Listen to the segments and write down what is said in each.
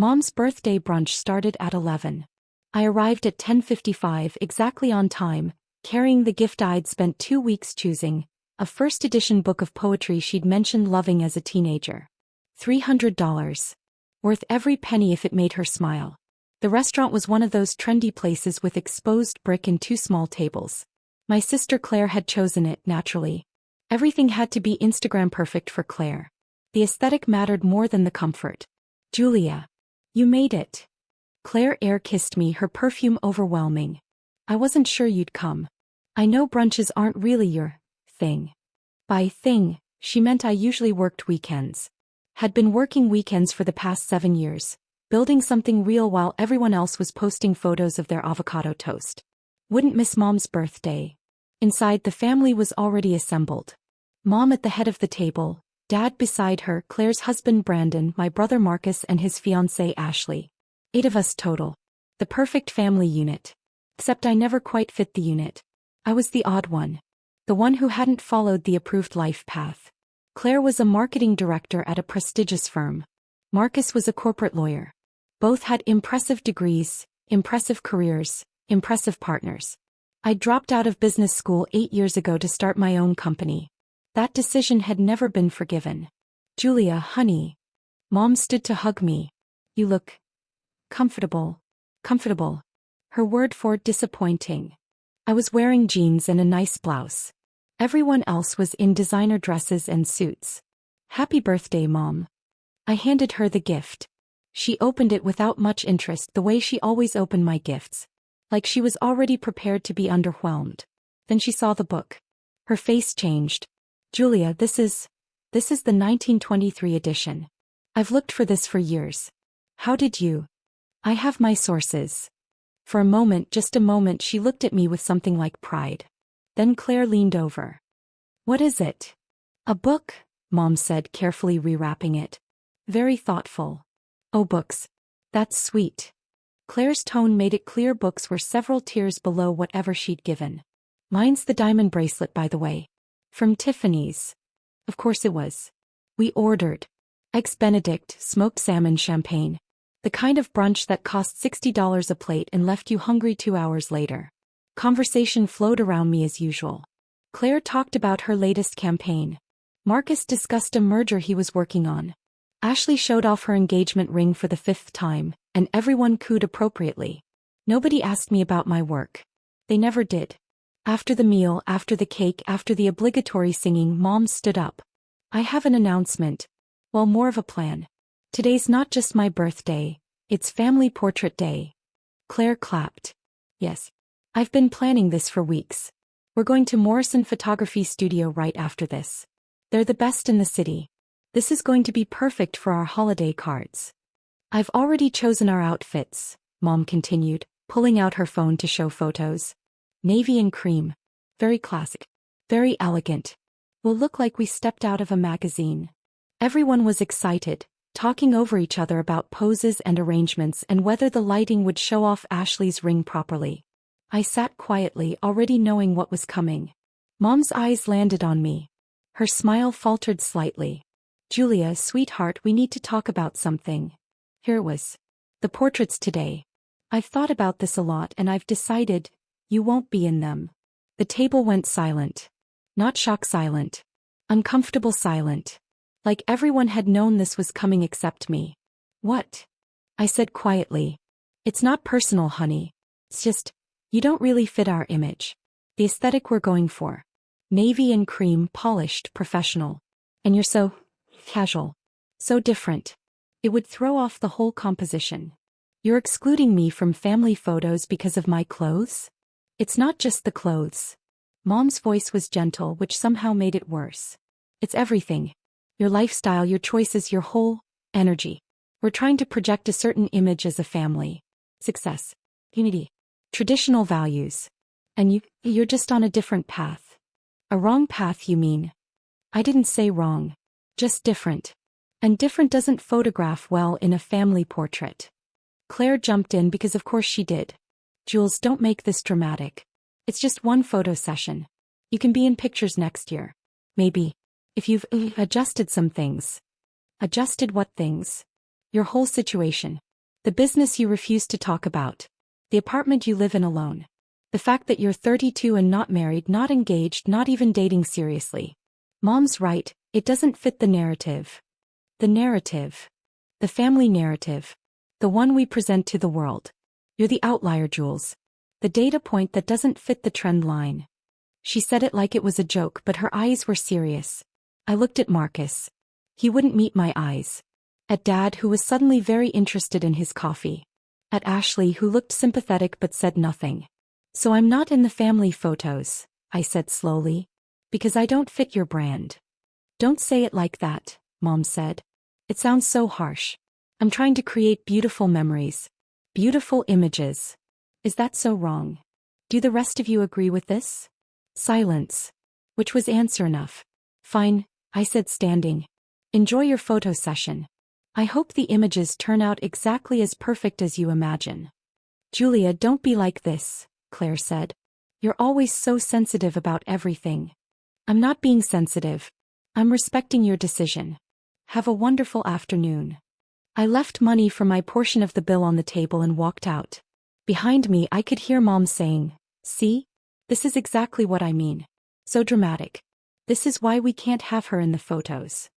Mom's birthday brunch started at 11. I arrived at 10:55 exactly on time, carrying the gift I'd spent 2 weeks choosing, a first edition book of poetry she'd mentioned loving as a teenager. $300. Worth every penny if it made her smile. The restaurant was one of those trendy places with exposed brick and 2 small tables. My sister Claire had chosen it, naturally. Everything had to be Instagram perfect for Claire. The aesthetic mattered more than the comfort. Julia. You made it. Claire air kissed me, her perfume overwhelming. I wasn't sure you'd come. I know brunches aren't really your thing. By thing, she meant I usually worked weekends. Had been working weekends for the past 7 years, building something real while everyone else was posting photos of their avocado toast. Wouldn't miss Mom's birthday. Inside, the family was already assembled. Mom at the head of the table, Dad beside her, Claire's husband Brandon, my brother Marcus and his fiancée Ashley. 8 of us total. The perfect family unit. Except I never quite fit the unit. I was the odd one. The one who hadn't followed the approved life path. Claire was a marketing director at a prestigious firm. Marcus was a corporate lawyer. Both had impressive degrees, impressive careers, impressive partners. I dropped out of business school 8 years ago to start my own company. That decision had never been forgiven. Julia, honey. Mom stood to hug me. You look comfortable. Comfortable. Her word for disappointing. I was wearing jeans and a nice blouse. Everyone else was in designer dresses and suits. Happy birthday, Mom. I handed her the gift. She opened it without much interest, the way she always opened my gifts. Like she was already prepared to be underwhelmed. Then she saw the book. Her face changed. Julia, this is the 1923 edition. I've looked for this for years. How did you? I have my sources. For a moment, just a moment, she looked at me with something like pride. Then Claire leaned over. What is it? A book, Mom said, carefully rewrapping it. Very thoughtful. Oh, books. That's sweet. Claire's tone made it clear books were several tiers below whatever she'd given. Mine's the diamond bracelet, by the way. From Tiffany's. Of course it was. We ordered Eggs Benedict, smoked salmon champagne. The kind of brunch that cost $60 a plate and left you hungry 2 hours later. Conversation flowed around me as usual. Claire talked about her latest campaign. Marcus discussed a merger he was working on. Ashley showed off her engagement ring for the 5th time, and everyone cooed appropriately. Nobody asked me about my work. They never did. After the meal, after the cake, after the obligatory singing, Mom stood up. I have an announcement. Well, more of a plan. Today's not just my birthday, it's Family Portrait Day. Claire clapped. Yes. I've been planning this for weeks. We're going to Morrison Photography Studio right after this. They're the best in the city. This is going to be perfect for our holiday cards. I've already chosen our outfits, Mom continued, pulling out her phone to show photos. Navy and cream. Very classic. Very elegant. We'll look like we stepped out of a magazine. Everyone was excited, talking over each other about poses and arrangements and whether the lighting would show off Ashley's ring properly. I sat quietly, already knowing what was coming. Mom's eyes landed on me. Her smile faltered slightly. Julia, sweetheart, we need to talk about something. Here it was. The portraits today. I've thought about this a lot and I've decided you won't be in them. The table went silent. Not shock silent. Uncomfortable silent. Like everyone had known this was coming except me. What? I said quietly. It's not personal, honey. It's just, you don't really fit our image. The aesthetic we're going for. Navy and cream, polished, professional. And you're so casual. So different. It would throw off the whole composition. You're excluding me from family photos because of my clothes? It's not just the clothes. Mom's voice was gentle, which somehow made it worse. It's everything. Your lifestyle, your choices, your whole energy. We're trying to project a certain image as a family. Success. Unity. Traditional values. And you're just on a different path. A wrong path, you mean? I didn't say wrong. Just different. And different doesn't photograph well in a family portrait. Claire jumped in because of course she did. Jules, don't make this dramatic. It's just one photo session. You can be in pictures next year. Maybe. If you've adjusted some things. Adjusted what things? Your whole situation. The business you refuse to talk about. The apartment you live in alone. The fact that you're 32 and not married, not engaged, not even dating seriously. Mom's right, it doesn't fit the narrative. The narrative. The family narrative. The one we present to the world. You're the outlier, Jules. The data point that doesn't fit the trend line. She said it like it was a joke, but her eyes were serious. I looked at Marcus. He wouldn't meet my eyes. At Dad, who was suddenly very interested in his coffee. At Ashley, who looked sympathetic but said nothing. So I'm not in the family photos, I said slowly. Because I don't fit your brand. Don't say it like that, Mom said. It sounds so harsh. I'm trying to create beautiful memories. Beautiful images. Is that so wrong? Do the rest of you agree with this? Silence. Which was answer enough. Fine, I said, standing. Enjoy your photo session. I hope the images turn out exactly as perfect as you imagine. Julia, don't be like this, Claire said. You're always so sensitive about everything. I'm not being sensitive. I'm respecting your decision. Have a wonderful afternoon. I left money for my portion of the bill on the table and walked out. Behind me, I could hear Mom saying, "See? This is exactly what I mean. So dramatic. This is why we can't have her in the photos."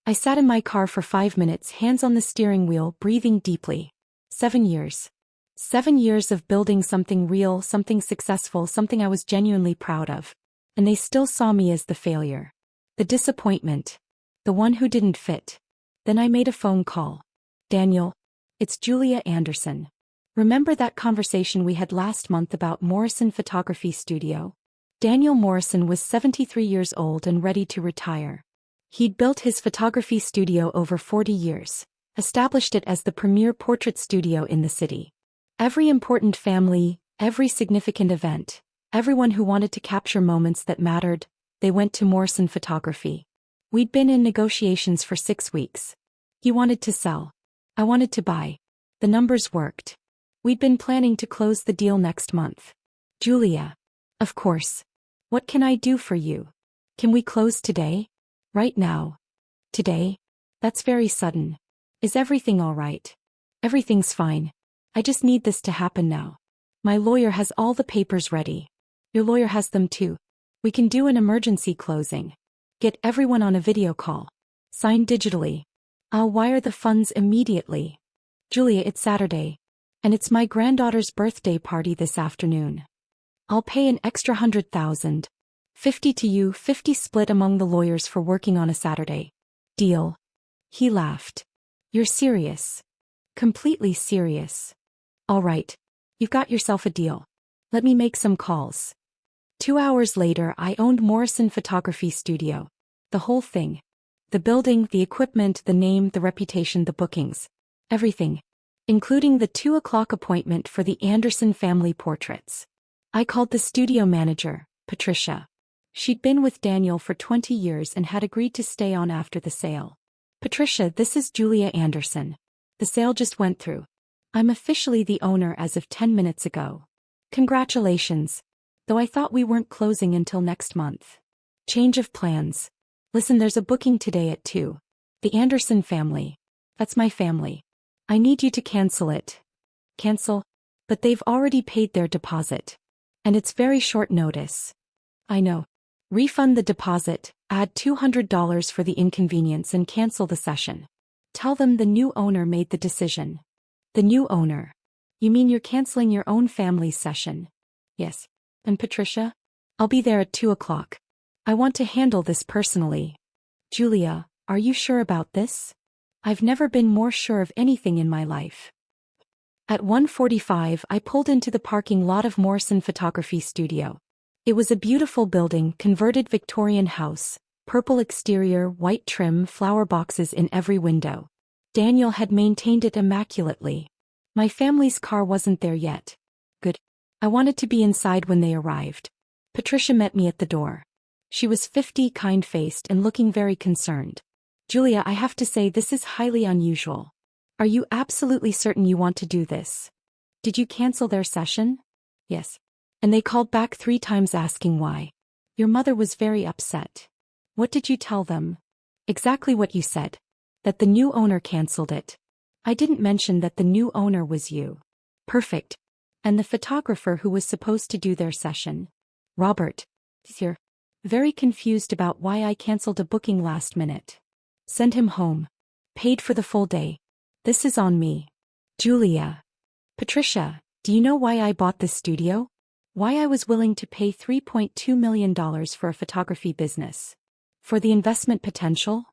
I sat in my car for 5 minutes, hands on the steering wheel, breathing deeply. 7 years. 7 years of building something real, something successful, something I was genuinely proud of. And they still saw me as the failure. The disappointment. The one who didn't fit. Then I made a phone call. Daniel. It's Julia Anderson. Remember that conversation we had last month about Morrison Photography Studio? Daniel Morrison was 73 years old and ready to retire. He'd built his photography studio over 40 years, established it as the premier portrait studio in the city. Every important family, every significant event, everyone who wanted to capture moments that mattered, they went to Morrison Photography. We'd been in negotiations for 6 weeks. He wanted to sell. I wanted to buy. The numbers worked. We'd been planning to close the deal next month. Julia. Of course. What can I do for you? Can we close today? Right now. Today? That's very sudden. Is everything all right? Everything's fine. I just need this to happen now. My lawyer has all the papers ready. Your lawyer has them too. We can do an emergency closing. Get everyone on a video call. Sign digitally. I'll wire the funds immediately. Julia, it's Saturday. And it's my granddaughter's birthday party this afternoon. I'll pay an extra 100,000. 50 to you, 50 split among the lawyers for working on a Saturday. Deal. He laughed. You're serious. Completely serious. All right. You've got yourself a deal. Let me make some calls. 2 hours later, I owned Morrison Photography Studio. The whole thing. The building, the equipment, the name, the reputation, the bookings. Everything. Including the 2 o'clock appointment for the Anderson family portraits. I called the studio manager, Patricia. She'd been with Daniel for 20 years and had agreed to stay on after the sale. Patricia, this is Julia Anderson. The sale just went through. I'm officially the owner as of 10 minutes ago. Congratulations. Though I thought we weren't closing until next month. Change of plans. Listen, there's a booking today at 2. The Anderson family. That's my family. I need you to cancel it. Cancel? But they've already paid their deposit. And it's very short notice. I know. Refund the deposit, add $200 for the inconvenience and cancel the session. Tell them the new owner made the decision. The new owner. You mean you're canceling your own family's session? Yes. And Patricia? I'll be there at 2 o'clock. I want to handle this personally. Julia, are you sure about this? I've never been more sure of anything in my life. At 1:45, I pulled into the parking lot of Morrison Photography Studio. It was a beautiful building, converted Victorian house, purple exterior, white trim, flower boxes in every window. Daniel had maintained it immaculately. My family's car wasn't there yet. Good. I wanted to be inside when they arrived. Patricia met me at the door. She was 50, kind-faced and looking very concerned. Julia, I have to say this is highly unusual. Are you absolutely certain you want to do this? Did you cancel their session? Yes. And they called back 3 times asking why. Your mother was very upset. What did you tell them? Exactly what you said. That the new owner canceled it. I didn't mention that the new owner was you. Perfect. And the photographer who was supposed to do their session. Robert. Here. Very confused about why I canceled a booking last minute. Send him home. Paid for the full day. This is on me. Julia. Patricia, do you know why I bought this studio? Why I was willing to pay $3.2 million for a photography business? For the investment potential?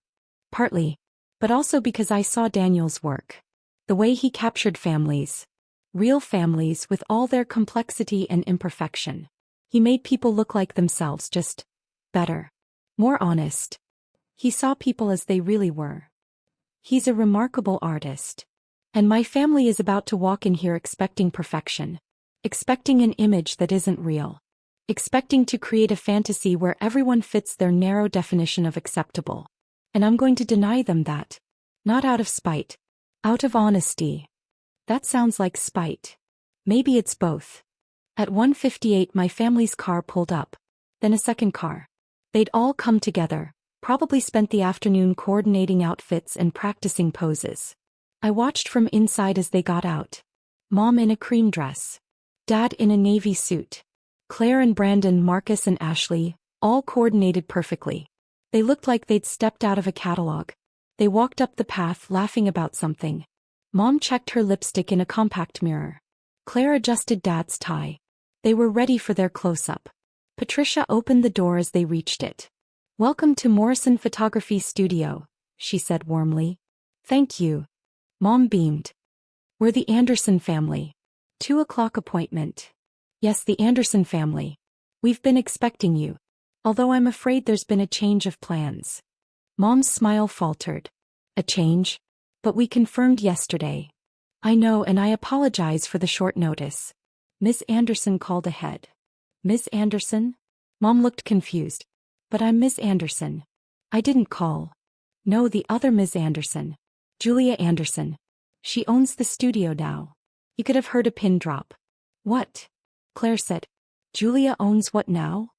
Partly. But also because I saw Daniel's work. The way he captured families. Real families with all their complexity and imperfection. He made people look like themselves, just better. More honest. He saw people as they really were. He's a remarkable artist. And my family is about to walk in here expecting perfection. Expecting an image that isn't real. Expecting to create a fantasy where everyone fits their narrow definition of acceptable. And I'm going to deny them that. Not out of spite. Out of honesty. That sounds like spite. Maybe it's both. At 1:58 my family's car pulled up. Then a second car. They'd all come together, probably spent the afternoon coordinating outfits and practicing poses. I watched from inside as they got out. Mom in a cream dress. Dad in a navy suit. Claire and Brandon, Marcus and Ashley, all coordinated perfectly. They looked like they'd stepped out of a catalog. They walked up the path laughing about something. Mom checked her lipstick in a compact mirror. Claire adjusted Dad's tie. They were ready for their close-up. Patricia opened the door as they reached it. "Welcome to Morrison Photography Studio," she said warmly. "Thank you." Mom beamed. "We're the Anderson family. 2:00 appointment." "Yes, the Anderson family. We've been expecting you. Although I'm afraid there's been a change of plans." Mom's smile faltered. "A change? But we confirmed yesterday." "I know, and I apologize for the short notice." Miss Anderson called ahead. "Miss Anderson?" Mom looked confused. "But I'm Miss Anderson. I didn't call." "No, the other Miss Anderson. Julia Anderson. She owns the studio now." You could have heard a pin drop. "What?" Claire said. "Julia owns what now?"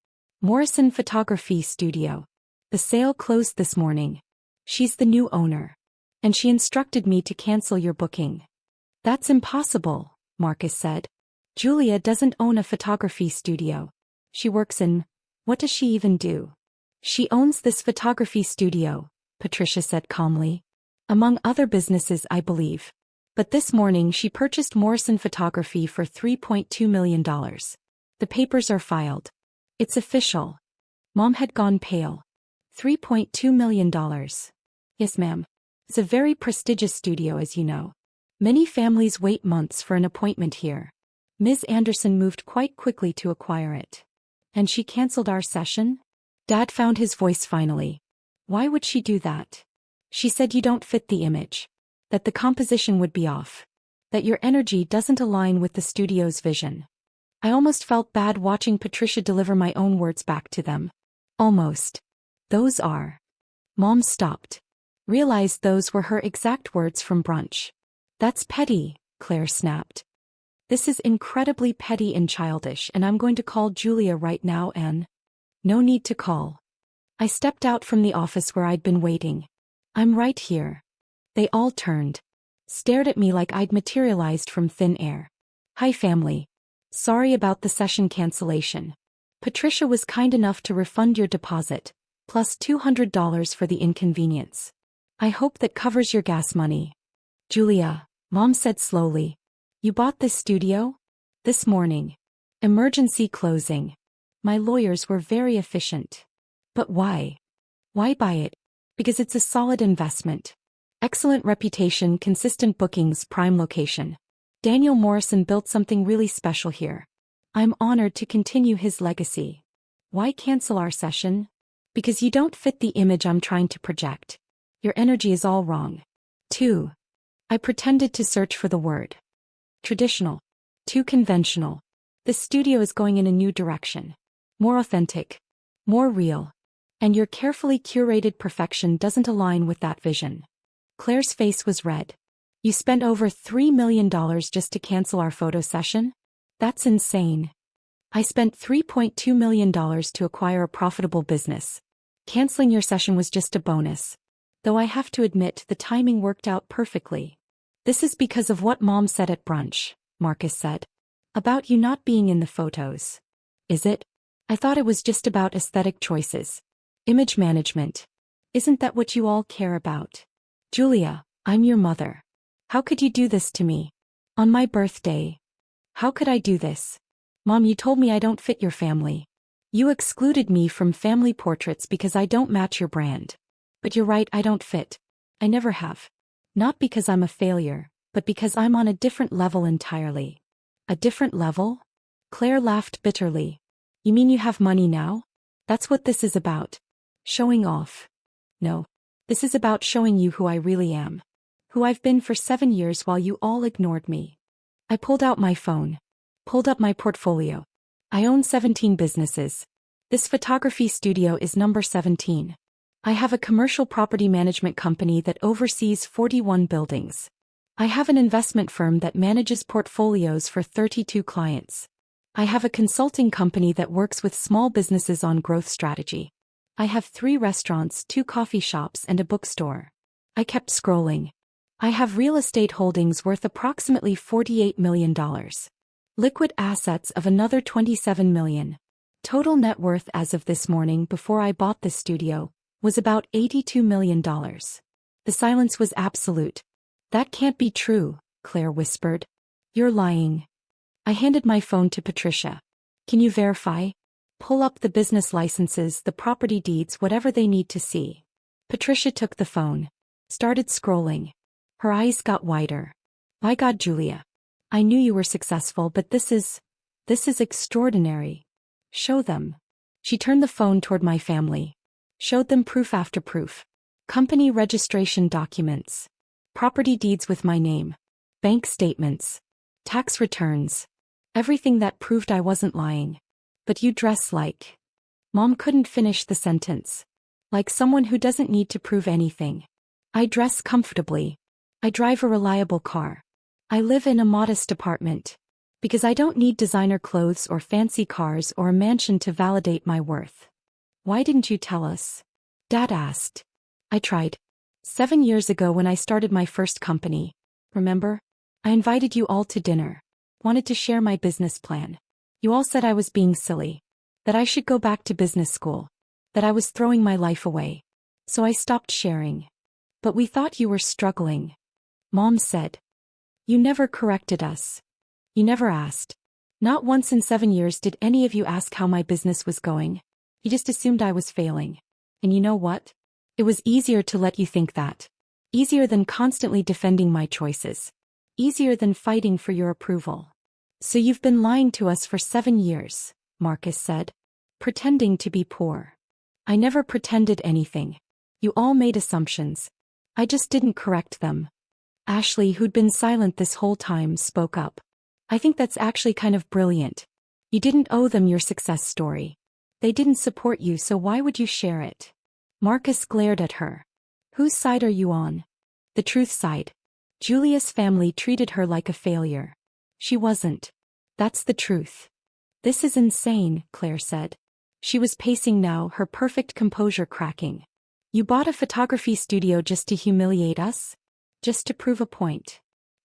"Morrison Photography Studio. The sale closed this morning. She's the new owner. And she instructed me to cancel your booking." "That's impossible," Marcus said. "Julia doesn't own a photography studio. She works in... What does she even do?" "She owns this photography studio," Patricia said calmly. "Among other businesses, I believe. But this morning she purchased Morrison Photography for $3.2 million. The papers are filed. It's official." Mom had gone pale. $3.2 million. "Yes, ma'am. It's a very prestigious studio, as you know. Many families wait months for an appointment here. Ms. Anderson moved quite quickly to acquire it." "And she canceled our session?" Dad found his voice finally. "Why would she do that?" "She said you don't fit the image. That the composition would be off. That your energy doesn't align with the studio's vision." I almost felt bad watching Patricia deliver my own words back to them. Almost. "Those are..." Mom stopped. Realized those were her exact words from brunch. "That's petty," Claire snapped. "This is incredibly petty and childish, and I'm going to call Julia right now and..." "No need to call." I stepped out from the office where I'd been waiting. "I'm right here." They all turned. Stared at me like I'd materialized from thin air. "Hi, family. Sorry about the session cancellation. Patricia was kind enough to refund your deposit, plus $200 for the inconvenience. I hope that covers your gas money." "Julia," Mom said slowly. "You bought this studio?" "This morning. Emergency closing. My lawyers were very efficient." "But why?" "Why buy it? Because it's a solid investment. Excellent reputation, consistent bookings, prime location. Daniel Morrison built something really special here. I'm honored to continue his legacy." "Why cancel our session?" "Because you don't fit the image I'm trying to project. Your energy is all wrong." "Too..." I pretended to search for the word. "Traditional. Too conventional. This studio is going in a new direction. More authentic. More real. And your carefully curated perfection doesn't align with that vision." Claire's face was red. "You spent over $3 million just to cancel our photo session? That's insane." "I spent $3.2 million to acquire a profitable business. Canceling your session was just a bonus. Though I have to admit the timing worked out perfectly." This is because of what Mom said at brunch, Marcus said. About you not being in the photos. Is it? I thought it was just about aesthetic choices. Image management. Isn't that what you all care about? Julia, I'm your mother. How could you do this to me? On my birthday. How could I do this? Mom, you told me I don't fit your family. You excluded me from family portraits because I don't match your brand. But you're right, I don't fit. I never have. Not because I'm a failure, but because I'm on a different level entirely. A different level? Claire laughed bitterly. You mean you have money now? That's what this is about. Showing off. No. This is about showing you who I really am. Who I've been for 7 years while you all ignored me. I pulled out my phone. Pulled up my portfolio. I own 17 businesses. This photography studio is number 17. I have a commercial property management company that oversees 41 buildings. I have an investment firm that manages portfolios for 32 clients. I have a consulting company that works with small businesses on growth strategy. I have 3 restaurants, 2 coffee shops, and a bookstore. I kept scrolling. I have real estate holdings worth approximately $48 million. Liquid assets of another $27 million. Total net worth as of this morning before I bought this studio was about $82 million. The silence was absolute. That can't be true, Claire whispered. You're lying. I handed my phone to Patricia. Can you verify? Pull up the business licenses, the property deeds, whatever they need to see. Patricia took the phone. Started scrolling. Her eyes got wider. My God, Julia. I knew you were successful, but this is extraordinary. Show them. She turned the phone toward my family. Showed them proof after proof. Company registration documents. Property deeds with my name. Bank statements. Tax returns. Everything that proved I wasn't lying. But you dress like. Mom couldn't finish the sentence. Like someone who doesn't need to prove anything. I dress comfortably. I drive a reliable car. I live in a modest apartment. Because I don't need designer clothes or fancy cars or a mansion to validate my worth. Why didn't you tell us? Dad asked. I tried. 7 years ago when I started my first company. Remember? I invited you all to dinner. Wanted to share my business plan. You all said I was being silly. That I should go back to business school. That I was throwing my life away. So I stopped sharing. But we thought you were struggling. Mom said. You never corrected us. You never asked. Not once in 7 years did any of you ask how my business was going. You just assumed I was failing. And you know what? It was easier to let you think that. Easier than constantly defending my choices. Easier than fighting for your approval. So you've been lying to us for 7 years, Marcus said. Pretending to be poor. I never pretended anything. You all made assumptions. I just didn't correct them. Ashley, who'd been silent this whole time, spoke up. I think that's actually kind of brilliant. You didn't owe them your success story. They didn't support you, so why would you share it? Marcus glared at her. Whose side are you on? The truth side. Julia's family treated her like a failure. She wasn't. That's the truth. This is insane, Claire said. She was pacing now, her perfect composure cracking. You bought a photography studio just to humiliate us? Just to prove a point.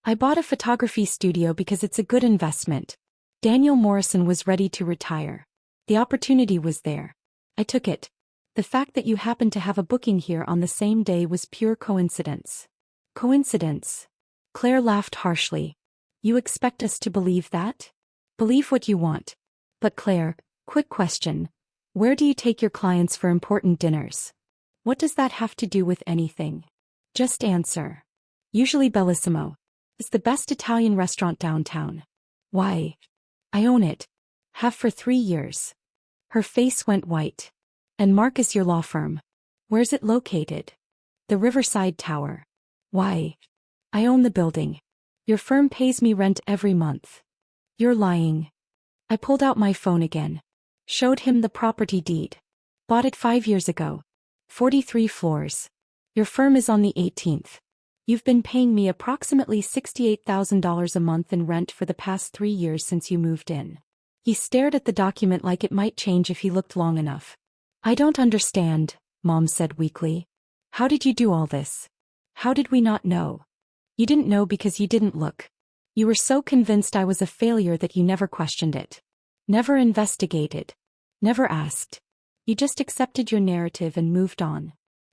I bought a photography studio because it's a good investment. Daniel Morrison was ready to retire. The opportunity was there. I took it. The fact that you happened to have a booking here on the same day was pure coincidence. Coincidence? Claire laughed harshly. You expect us to believe that? Believe what you want. But Claire, quick question. Where do you take your clients for important dinners? What does that have to do with anything? Just answer. Usually Bellissimo. It's the best Italian restaurant downtown. Why? I own it. Have for 3 years. Her face went white. And Marcus, your law firm. Where's it located? The Riverside Tower. Why? I own the building. Your firm pays me rent every month. You're lying. I pulled out my phone again. Showed him the property deed. Bought it 5 years ago. 43 floors. Your firm is on the 18th. You've been paying me approximately $68,000 a month in rent for the past 3 years since you moved in. He stared at the document like it might change if he looked long enough. I don't understand, Mom said weakly. How did you do all this? How did we not know? You didn't know because you didn't look. You were so convinced I was a failure that you never questioned it. Never investigated. Never asked. You just accepted your narrative and moved on.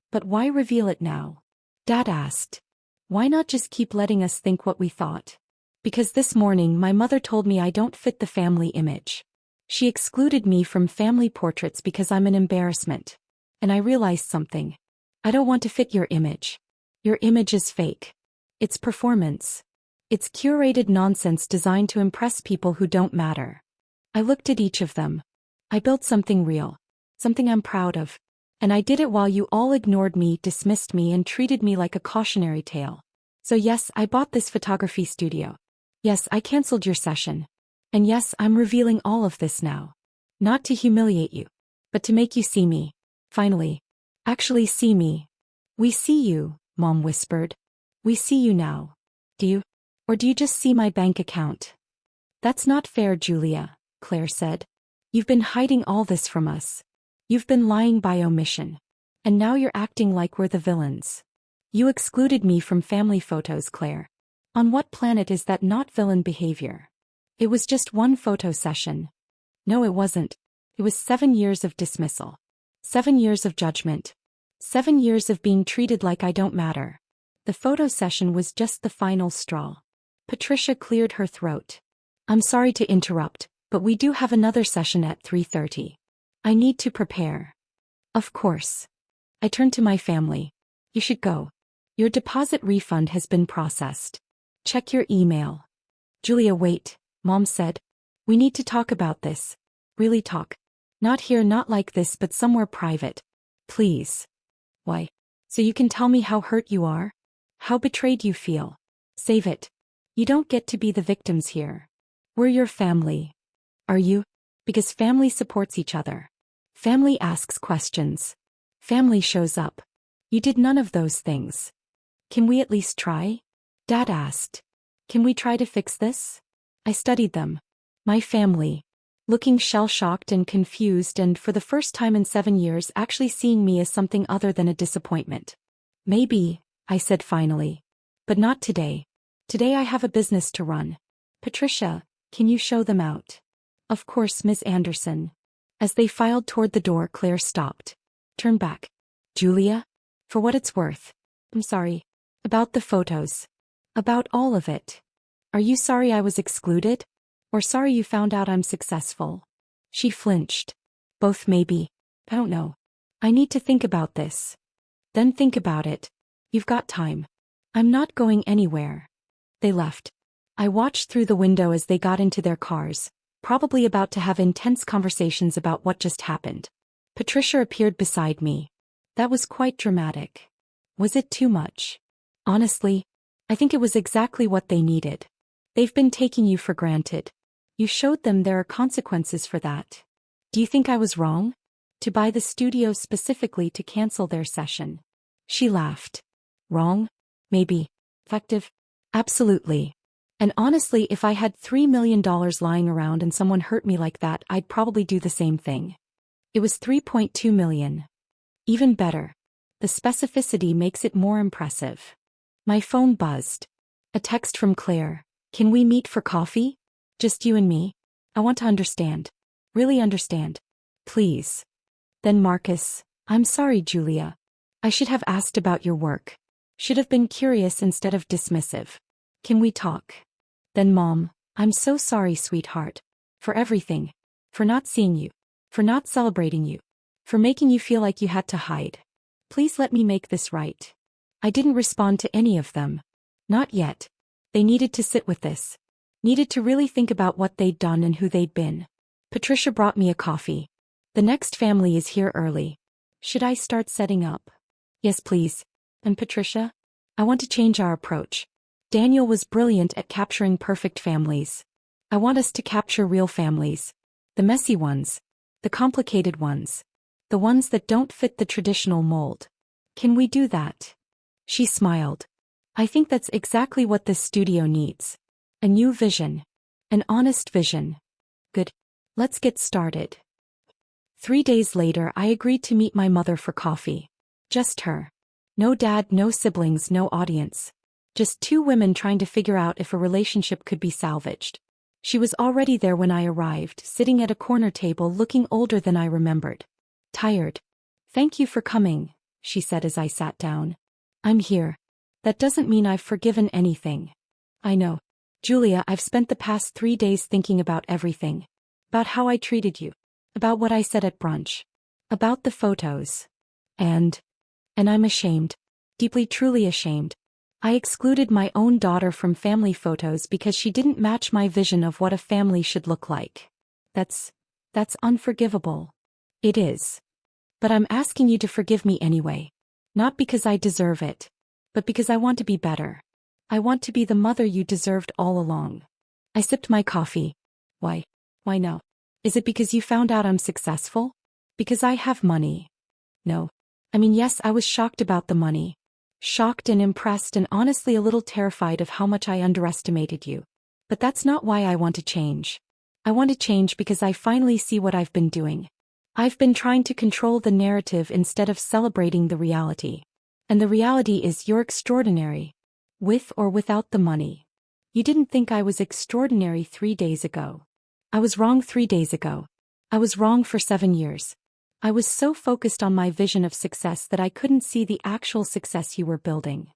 But why reveal it now? Dad asked. Why not just keep letting us think what we thought? Because this morning my mother told me I don't fit the family image. She excluded me from family portraits because I'm an embarrassment. And I realized something. I don't want to fit your image. Your image is fake. It's performance. It's curated nonsense designed to impress people who don't matter. I looked at each of them. I built something real. Something I'm proud of. And I did it while you all ignored me, dismissed me, and treated me like a cautionary tale. So yes, I bought this photography studio. Yes, I canceled your session. And yes, I'm revealing all of this now. Not to humiliate you, but to make you see me. Finally. Actually see me. We see you, Mom whispered. We see you now. Do you? Or do you just see my bank account? That's not fair, Julia, Claire said. You've been hiding all this from us. You've been lying by omission. And now you're acting like we're the villains. You excluded me from family photos, Claire. On what planet is that not villain behavior? It was just one photo session. No, it wasn't. It was 7 years of dismissal. 7 years of judgment. 7 years of being treated like I don't matter. The photo session was just the final straw. Patricia cleared her throat. I'm sorry to interrupt, but we do have another session at 3:30. I need to prepare. Of course. I turned to my family. You should go. Your deposit refund has been processed. Check your email. Julia, wait, Mom said. We need to talk about this. Really talk. Not here, not like this, but somewhere private. Please. Why? So you can tell me how hurt you are? How betrayed you feel? Save it. You don't get to be the victims here. We're your family. Are you? Because family supports each other. Family asks questions. Family shows up. You did none of those things. Can we at least try? Dad asked. Can we try to fix this? I studied them. My family. Looking shell-shocked and confused, and for the first time in 7 years actually seeing me as something other than a disappointment. Maybe, I said finally. But not today. Today I have a business to run. Patricia, can you show them out? Of course, Ms. Anderson. As they filed toward the door, Claire stopped. Turn back. Julia? For what it's worth. I'm sorry. About the photos. About all of it. Are you sorry I was excluded? Or sorry you found out I'm successful? She flinched. Both maybe. I don't know. I need to think about this. Then think about it. You've got time. I'm not going anywhere. They left. I watched through the window as they got into their cars, probably about to have intense conversations about what just happened. Patricia appeared beside me. That was quite dramatic. Was it too much? Honestly, I think it was exactly what they needed. They've been taking you for granted. You showed them there are consequences for that. Do you think I was wrong? To buy the studio specifically to cancel their session. She laughed. Wrong? Maybe. Effective? Absolutely. And honestly, if I had $3 million lying around and someone hurt me like that, I'd probably do the same thing. It was 3.2 million. Even better. The specificity makes it more impressive. My phone buzzed. A text from Claire. Can we meet for coffee? Just you and me? I want to understand. Really understand. Please. Then Marcus. I'm sorry, Julia. I should have asked about your work. Should have been curious instead of dismissive. Can we talk? Then Mom. I'm so sorry, sweetheart. For everything. For not seeing you. For not celebrating you. For making you feel like you had to hide. Please let me make this right. I didn't respond to any of them. Not yet. They needed to sit with this. Needed to really think about what they'd done and who they'd been. Patricia brought me a coffee. The next family is here early. Should I start setting up? Yes, please. And Patricia? I want to change our approach. Daniel was brilliant at capturing perfect families. I want us to capture real families. The messy ones. The complicated ones. The ones that don't fit the traditional mold. Can we do that? She smiled. I think that's exactly what this studio needs. A new vision. An honest vision. Good. Let's get started. 3 days later, I agreed to meet my mother for coffee. Just her. No dad, no siblings, no audience. Just two women trying to figure out if a relationship could be salvaged. She was already there when I arrived, sitting at a corner table looking older than I remembered. Tired. "Thank you for coming," she said as I sat down. "I'm here. That doesn't mean I've forgiven anything." "I know. Julia, I've spent the past 3 days thinking about everything. About how I treated you. About what I said at brunch. About the photos. And I'm ashamed. Deeply, truly ashamed. I excluded my own daughter from family photos because she didn't match my vision of what a family should look like. That's unforgivable." "It is. But I'm asking you to forgive me anyway. Not because I deserve it, but because I want to be better. I want to be the mother you deserved all along." I sipped my coffee. Why no? Is it because you found out I'm successful? Because I have money? No. I mean, yes, I was shocked about the money. Shocked and impressed and honestly a little terrified of how much I underestimated you. But that's not why I want to change. I want to change because I finally see what I've been doing. I've been trying to control the narrative instead of celebrating the reality. And the reality is you're extraordinary. With or without the money. You didn't think I was extraordinary 3 days ago. I was wrong 3 days ago. I was wrong for 7 years. I was so focused on my vision of success that I couldn't see the actual success you were building.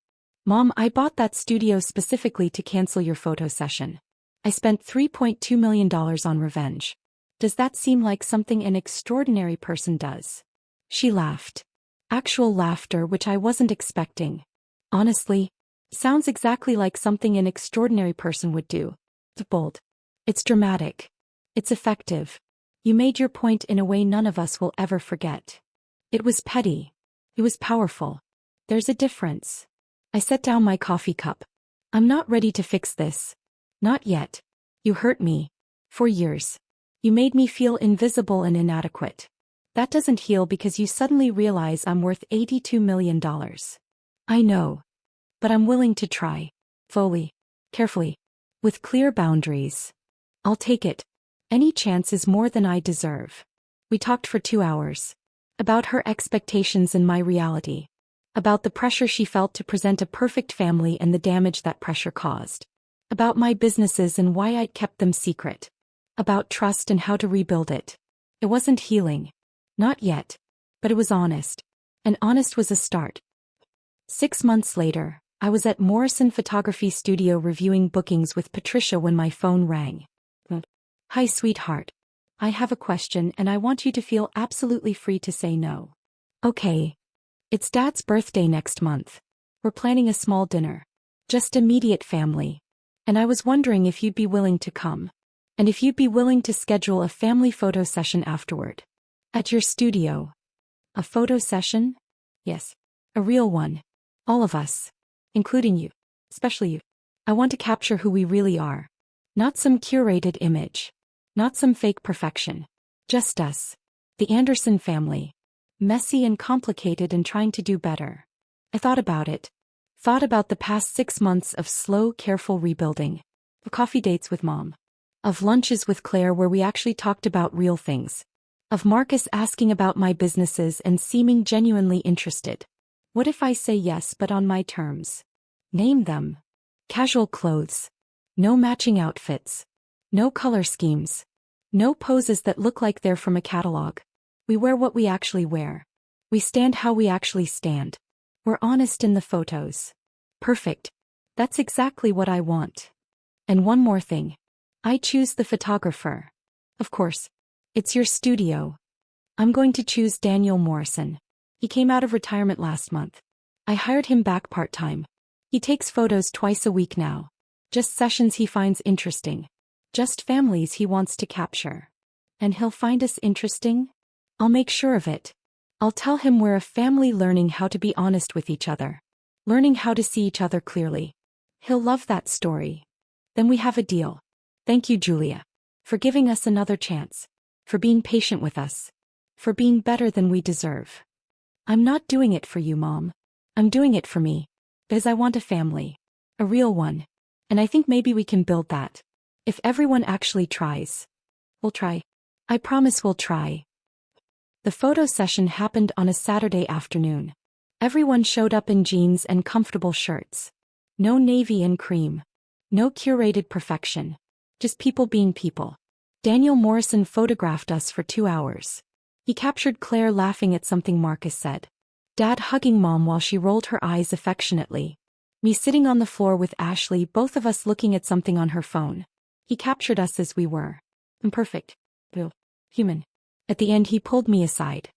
Mom, I bought that studio specifically to cancel your photo session. I spent $3.2 million on revenge. Does that seem like something an extraordinary person does?" She laughed. Actual laughter which I wasn't expecting. Honestly, sounds exactly like something an extraordinary person would do. It's bold. It's dramatic. It's effective. You made your point in a way none of us will ever forget. It was petty. It was powerful. There's a difference. I set down my coffee cup. "I'm not ready to fix this. Not yet. You hurt me. For years. You made me feel invisible and inadequate. That doesn't heal because you suddenly realize I'm worth $82 million. I know. But I'm willing to try. Fully. Carefully. With clear boundaries. I'll take it. Any chance is more than I deserve." We talked for 2 hours. About her expectations and my reality. About the pressure she felt to present a perfect family and the damage that pressure caused. About my businesses and why I'd kept them secret. About trust and how to rebuild it. It wasn't healing. Not yet. But it was honest. And honest was a start. 6 months later, I was at Morrison Photography Studio reviewing bookings with Patricia when my phone rang. "Hi, sweetheart. I have a question and I want you to feel absolutely free to say no." "Okay. It's Dad's birthday next month. We're planning a small dinner. Just immediate family. And I was wondering if you'd be willing to come. And if you'd be willing to schedule a family photo session afterward. At your studio." "A photo session?" "Yes. A real one. All of us. Including you. Especially you. I want to capture who we really are. Not some curated image. Not some fake perfection. Just us. The Anderson family. Messy and complicated and trying to do better." I thought about it. Thought about the past 6 months of slow, careful rebuilding. Of coffee dates with Mom. Of lunches with Claire where we actually talked about real things. Of Marcus asking about my businesses and seeming genuinely interested. What if I say yes but on my terms? Name them. Casual clothes. No matching outfits. No color schemes. No poses that look like they're from a catalog. We wear what we actually wear. We stand how we actually stand. We're honest in the photos. Perfect. That's exactly what I want. And one more thing. I choose the photographer. Of course. It's your studio. I'm going to choose Daniel Morrison. He came out of retirement last month. I hired him back part-time. He takes photos twice a week now. Just sessions he finds interesting. Just families he wants to capture. And he'll find us interesting? I'll make sure of it. I'll tell him we're a family learning how to be honest with each other. Learning how to see each other clearly. He'll love that story. Then we have a deal. Thank you, Julia. For giving us another chance. For being patient with us. For being better than we deserve. I'm not doing it for you, Mom. I'm doing it for me. Because I want a family. A real one. And I think maybe we can build that. If everyone actually tries. We'll try. I promise we'll try. The photo session happened on a Saturday afternoon. Everyone showed up in jeans and comfortable shirts. No navy and cream. No curated perfection. Just people being people. Daniel Morrison photographed us for 2 hours. He captured Claire laughing at something Marcus said. Dad hugging Mom while she rolled her eyes affectionately. Me sitting on the floor with Ashley, both of us looking at something on her phone. He captured us as we were. Imperfect. Human. At the end he pulled me aside.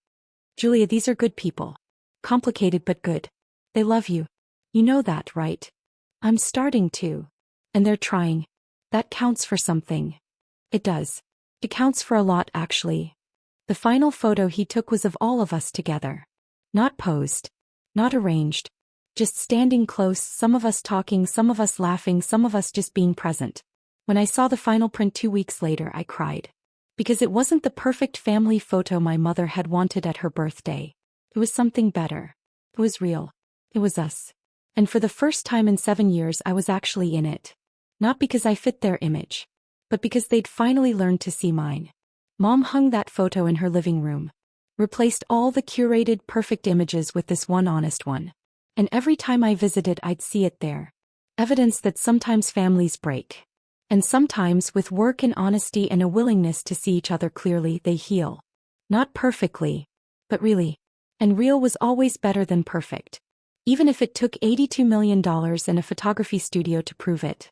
Julia, these are good people. Complicated but good. They love you. You know that, right? I'm starting to. And they're trying. That counts for something. It does. It counts for a lot, actually. The final photo he took was of all of us together. Not posed. Not arranged. Just standing close, some of us talking, some of us laughing, some of us just being present. When I saw the final print 2 weeks later, I cried. Because it wasn't the perfect family photo my mother had wanted at her birthday. It was something better. It was real. It was us. And for the first time in 7 years I was actually in it. Not because I fit their image. But because they'd finally learned to see mine. Mom hung that photo in her living room. Replaced all the curated perfect images with this one honest one. And every time I visited I'd see it there. Evidence that sometimes families break. And sometimes with work and honesty and a willingness to see each other clearly, they heal. Not perfectly. But really. And real was always better than perfect. Even if it took $82 million and a photography studio to prove it.